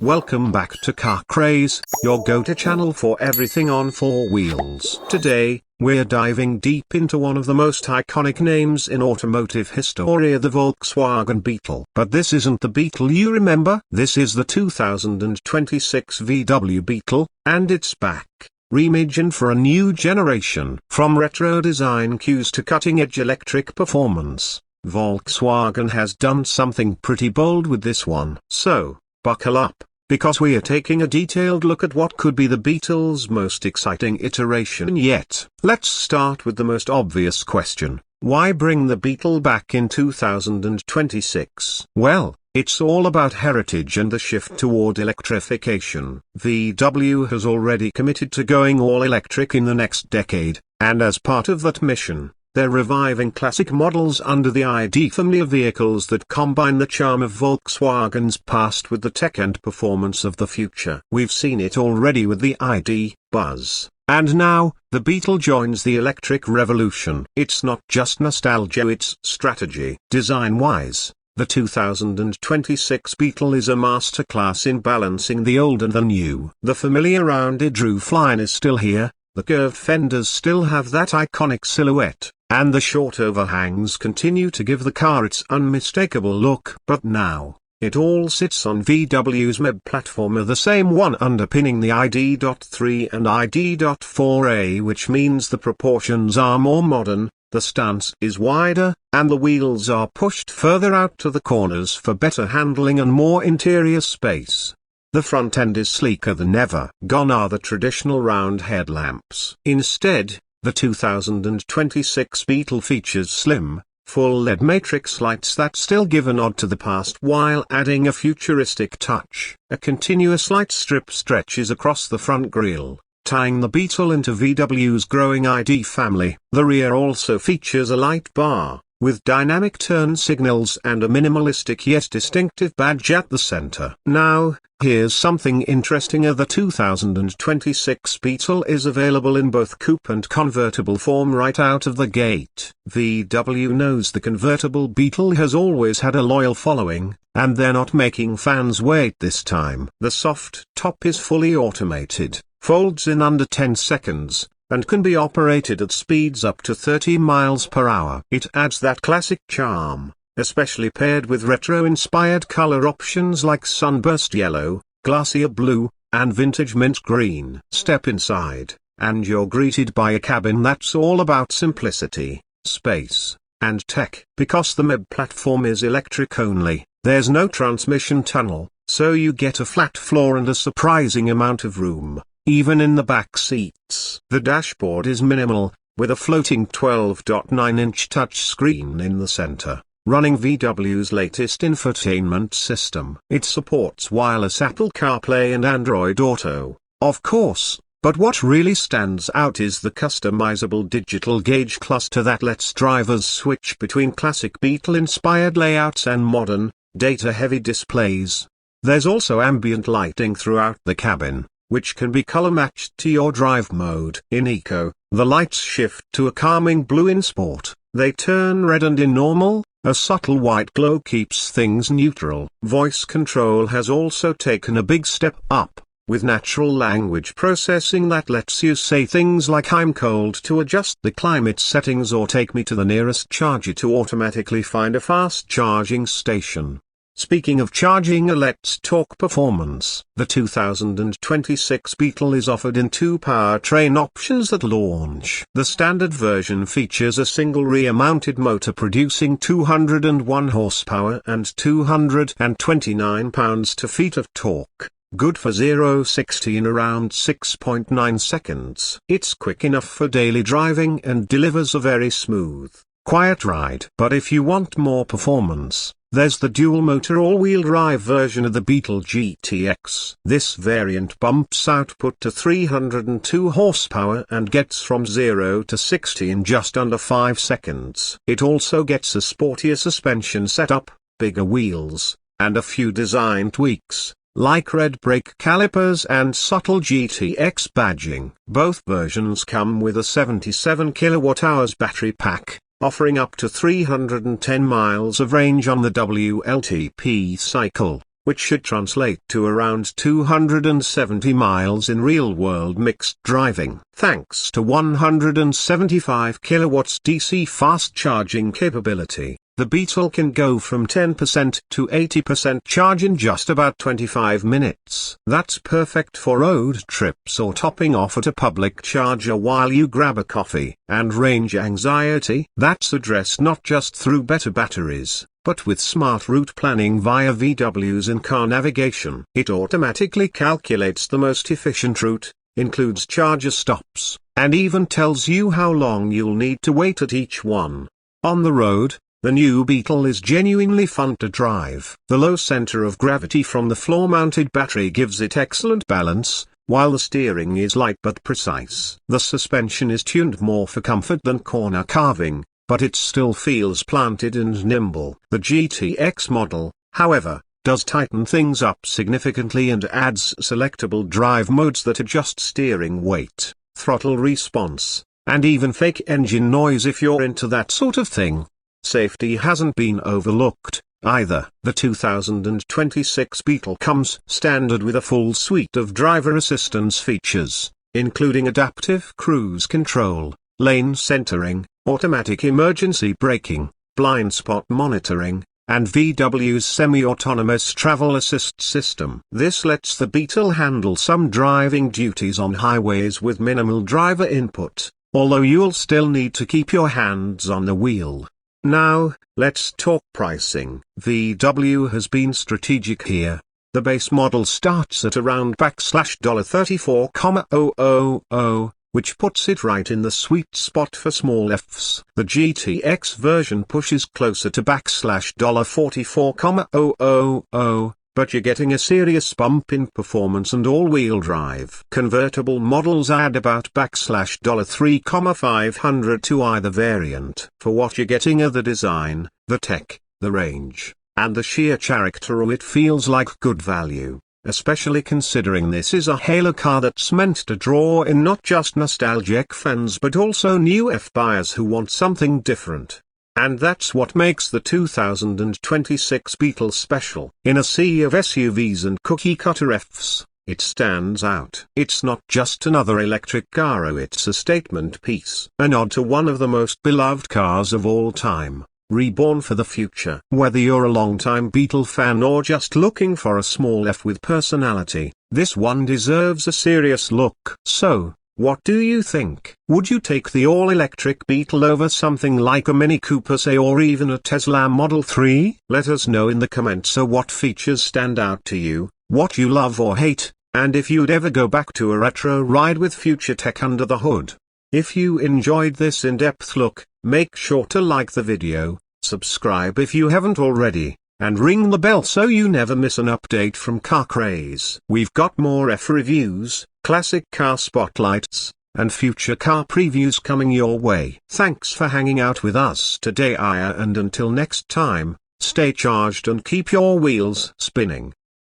Welcome back to Car Craze, your go-to channel for everything on four wheels. Today, we're diving deep into one of the most iconic names in automotive history, the Volkswagen Beetle. But this isn't the Beetle you remember. This is the 2026 VW Beetle, and it's back, reimagined for a new generation. From retro design cues to cutting-edge electric performance, Volkswagen has done something pretty bold with this one. So, buckle up, because we are taking a detailed look at what could be the Beetle's most exciting iteration yet. Let's start with the most obvious question: why bring the Beetle back in 2026? Well, it's all about heritage and the shift toward electrification. VW has already committed to going all electric in the next decade, and as part of that mission, they're reviving classic models under the ID family of vehicles that combine the charm of Volkswagen's past with the tech and performance of the future. We've seen it already with the ID Buzz, and now, the Beetle joins the electric revolution. It's not just nostalgia, it's strategy. Design-wise, the 2026 Beetle is a masterclass in balancing the old and the new. The familiar rounded roofline is still here, the curved fenders still have that iconic silhouette, and the short overhangs continue to give the car its unmistakable look. But now, it all sits on VW's MEB platform, the same one underpinning the ID.3 and ID.4A, which means the proportions are more modern, the stance is wider, and the wheels are pushed further out to the corners for better handling and more interior space. The front end is sleeker than ever. Gone are the traditional round headlamps. Instead, the 2026 Beetle features slim, full LED matrix lights that still give a nod to the past while adding a futuristic touch. A continuous light strip stretches across the front grille, tying the Beetle into VW's growing ID family. The rear also features a light bar, with dynamic turn signals and a minimalistic yet distinctive badge at the center. Now, here's something interesting: the 2026 Beetle is available in both coupe and convertible form right out of the gate. VW knows the convertible Beetle has always had a loyal following, and they're not making fans wait this time. The soft top is fully automated, folds in under 10 seconds, and can be operated at speeds up to 30 miles per hour. It adds that classic charm, especially paired with retro-inspired color options like sunburst yellow, glacier blue, and vintage mint green. Step inside, and you're greeted by a cabin that's all about simplicity, space, and tech. Because the MEB platform is electric only, there's no transmission tunnel, so you get a flat floor and a surprising amount of room, even in the back seats. The dashboard is minimal, with a floating 12.9-inch touchscreen in the center, running VW's latest infotainment system. It supports wireless Apple CarPlay and Android Auto, of course, but what really stands out is the customizable digital gauge cluster that lets drivers switch between classic Beetle-inspired layouts and modern, data-heavy displays. There's also ambient lighting throughout the cabin, which can be color-matched to your drive mode. In Eco, the lights shift to a calming blue. In Sport, they turn red, and in Normal, a subtle white glow keeps things neutral. Voice control has also taken a big step up, with natural language processing that lets you say things like "I'm cold" to adjust the climate settings, or "take me to the nearest charger" to automatically find a fast charging station. Speaking of charging, let's talk performance. The 2026 Beetle is offered in two powertrain options at launch. The standard version features a single rear-mounted motor producing 201 horsepower and 229 pounds-feet of torque, good for 0-60 in around 6.9 seconds. It's quick enough for daily driving and delivers a very smooth, quiet ride. But if you want more performance, there's the dual-motor all-wheel drive version of the Beetle GTX. This variant bumps output to 302 horsepower and gets from 0-60 in just under 5 seconds. It also gets a sportier suspension setup, bigger wheels, and a few design tweaks, like red brake calipers and subtle GTX badging. Both versions come with a 77 kWh battery pack, offering up to 310 miles of range on the WLTP cycle. which should translate to around 270 miles in real-world mixed driving. Thanks to 175 kilowatts DC fast charging capability, the Beetle can go from 10% to 80% charge in just about 25 minutes. That's perfect for road trips or topping off at a public charger while you grab a coffee. And range anxiety? That's addressed not just through better batteries, but with smart route planning via VW's in-car navigation. It automatically calculates the most efficient route, includes charger stops, and even tells you how long you'll need to wait at each one. On the road, the new Beetle is genuinely fun to drive. The low center of gravity from the floor-mounted battery gives it excellent balance, while the steering is light but precise. The suspension is tuned more for comfort than corner carving, but it still feels planted and nimble. The GTX model, however, does tighten things up significantly and adds selectable drive modes that adjust steering weight, throttle response, and even fake engine noise if you're into that sort of thing. Safety hasn't been overlooked, either. The 2026 Beetle comes standard with a full suite of driver assistance features, including adaptive cruise control, lane centering, automatic emergency braking, blind spot monitoring, and VW's semi-autonomous travel assist system. This lets the Beetle handle some driving duties on highways with minimal driver input, although you'll still need to keep your hands on the wheel. Now, let's talk pricing. VW has been strategic here. The base model starts at around $34,000, which puts it right in the sweet spot for small Fs. The GTX version pushes closer to $44,000, but you're getting a serious bump in performance and all-wheel drive. Convertible models add about $3,500 to either variant. For what you're getting are the design, the tech, the range, and the sheer character. It feels like good value, especially considering this is a halo car that's meant to draw in not just nostalgic fans but also new F buyers who want something different. And that's what makes the 2026 Beetle special. In a sea of SUVs and cookie-cutter Fs, it stands out. It's not just another electric car, it's a statement piece. A nod to one of the most beloved cars of all time, reborn for the future. Whether you're a longtime Beetle fan or just looking for a small F with personality, this one deserves a serious look. So, what do you think? Would you take the all-electric Beetle over something like a Mini Cooper, say, or even a Tesla Model 3? Let us know in the comments so what features stand out to you, what you love or hate, and if you'd ever go back to a retro ride with future tech under the hood. If you enjoyed this in-depth look, make sure to like the video, subscribe if you haven't already, and ring the bell so you never miss an update from Car Craze. We've got more F reviews, classic car spotlights, and future car previews coming your way. Thanks for hanging out with us today, and until next time, stay charged and keep your wheels spinning.